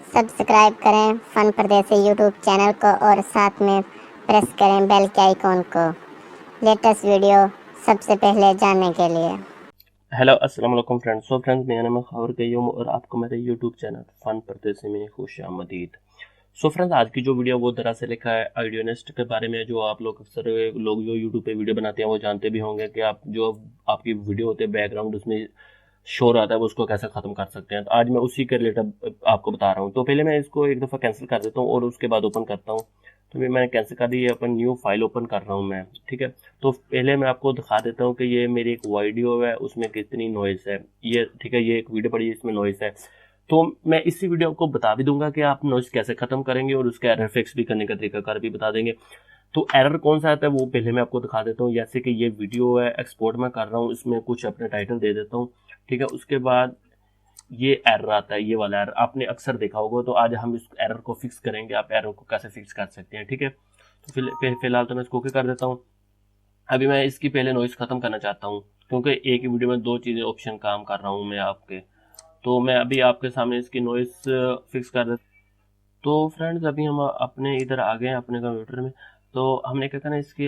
Subscribe करें fun परदेसी YouTube channel को और साथ में प्रेस करें बेल के आइकॉन को लेटेस्ट वीडियो सबसे पहले जानने के लिए। हेलो अस्सलाम वालेकुम फ्रेंड्स। फ्रेंड्स, मेरा नाम है खबर कयूम और आपको मेरे यूट्यूब चैनल फन परदेसी में खुशामदीद। फ्रेंड्स, आज की जो वीडियो वो दरअसल लिखा है आइडियोनेस्ट के बारे में। जो आप लोग अक्सर लोग जो यूट्यूब पे वीडियो बनाते हैं वो जानते भी होंगे कि आप जो आपकी वीडियो होते हैं बैकग्राउंड उसमें शोर आता है वो उसको कैसे ख़त्म कर सकते हैं। तो आज मैं उसी के रिलेटेड आपको बता रहा हूँ। तो पहले मैं इसको एक दफ़ा कैंसिल कर देता हूँ और उसके बाद ओपन करता हूँ। तो मैंने कैंसिल कर दी, अपन न्यू फाइल ओपन कर रहा हूँ मैं, ठीक है। तो पहले मैं आपको दिखा देता हूँ कि ये मेरी एक वीडियो है, उसमें कितनी नॉइज़ है ये, ठीक है। ये एक वीडियो पड़ी है, इसमें नॉइज़ है। तो मैं इसी वीडियो को बता भी दूंगा कि आप नॉइज़ कैसे ख़त्म करेंगे और उसका एरर फिक्स भी करने का तरीकाकार भी बता देंगे। तो एरर कौन सा आता है वो पहले मैं आपको दिखा देता हूँ। जैसे कि ये वीडियो है, एक्सपोर्ट में कर रहा हूँ, इसमें कुछ अपने टाइटल दे देता हूँ, ठीक है। उसके बाद ये एरर आता है, ये वाला एरर आपने अक्सर देखा होगा। तो आज हम इस एरर को फिक्स करेंगे, आप एरर को कैसे फिक्स कर सकते हैं, ठीक है। तो फिलहाल तो मैं इसको ओके कर देता हूँ। अभी मैं इसकी पहले नॉइस खत्म करना चाहता हूँ, क्योंकि एक ही वीडियो में दो चीज़ें ऑप्शन काम कर रहा हूँ मैं आपके। तो मैं अभी आपके सामने इसकी नॉइस फिक्स कर देता। तो फ्रेंड्स, अभी हम अपने इधर आ गए हैं अपने कंप्यूटर में। तो हमने क्या करना है, इसकी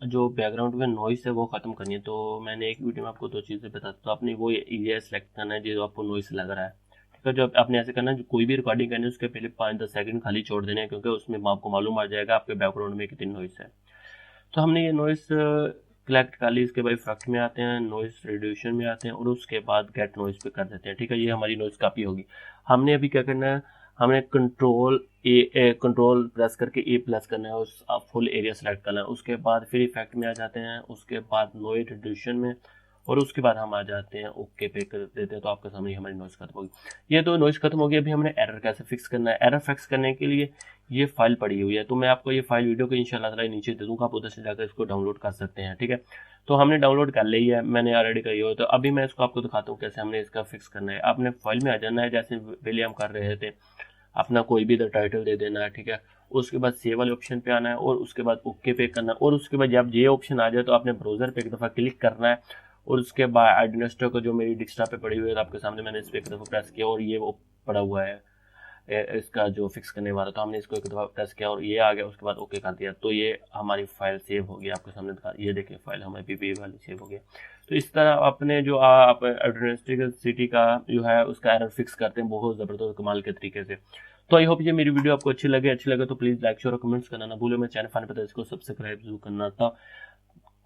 जो बैकग्राउंड में नॉइस है वो ख़त्म करनी है। तो मैंने एक वीडियो में आपको दो चीज़ें बताता, तो आपने वो ये सेलेक्ट करना है जो आपको नॉइस लग रहा है, ठीक है। जो आपने ऐसे करना है, जो कोई भी रिकॉर्डिंग करनी है उसके पहले 5-10 सेकंड खाली छोड़ देने हैं, क्योंकि उसमें आपको मालूम आ जाएगा आपके बैकग्राउंड में कितनी नॉइस है। तो हमने ये नॉइस कलेक्ट कर ली। इसके बाद इफेक्ट में आते हैं, नॉइस रिड्यूशन में आते हैं और उसके बाद गेट नॉइस पे कर देते हैं, ठीक है। ये हमारी नॉइस काफ़ी होगी। हमने अभी क्या करना है, हमने कंट्रोल प्रेस करके ए प्लस करना है, उस फुल एरिया सेलेक्ट करना है। उसके बाद फिर इफेक्ट में आ जाते हैं, उसके बाद नॉइस रिड्यूशन में, और उसके बाद हम आ जाते हैं ओके पे कर देते हैं। तो आपके सामने हमारी नॉइस खत्म होगी। ये तो नॉइस खत्म हो गई। अभी हमने एरर कैसे फिक्स करना है। एरर फिक्स करने के लिए ये फाइल पड़ी हुई है, तो मैं आपको ये फाइल वीडियो को इंशाल्लाह ताला नीचे दे दूंगा, आप उधर से जाकर इसको डाउनलोड कर सकते हैं, ठीक है। तो हमने डाउनलोड कर ली है, मैंने ऑलरेडी करी हो। तो अभी मैं इसको आपको दिखाता हूँ कैसे हमने इसका फिक्स करना है। आपने फाइल में आ जाना है, जैसे पहले हम कर रहे थे। अपना कोई भी इधर टाइटल दे देना है, ठीक है। उसके बाद सेव वाले ऑप्शन पे आना है और उसके बाद ओके पे करना है। और उसके बाद जब ये ऑप्शन आ जाए तो आपने ब्राउजर पे एक दफ़ा क्लिक करना है और उसके बाद एडमिनिस्टर को जो मेरी डेस्कटॉप पे पड़ी हुई है, तो आपके सामने मैंने इस पर एक दफ़ा प्रेस किया और ये वो पड़ा हुआ है इसका जो फिक्स करने वाला। तो हमने इसको एक दफ़ा प्रेस किया और ये आ गया, उसके बाद ओके कर दिया। तो ये हमारी फाइल सेव हो गई, आपके सामने दिखा, ये देखिए फाइल हमारी पीपीए वाली सेव हो गई। तो इस तरह अपने जो आप एडमिनिस्ट्रेटिव सिटी का जो है उसका एरर फिक्स करते हैं बहुत ज़बरदस्त कमाल के तरीके से। तो आई होप ये मेरी वीडियो आपको अच्छी लगे तो प्लीज़ लाइक शेयर और कमेंट्स करना ना भूलो। मैं चैनल फन पे इसको सब्सक्राइब जरूर करना था।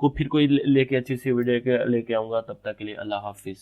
को फिर कोई लेके अच्छी सी वीडियो लेके आऊँगा। तब तक के लिए अल्लाह हाफिज़।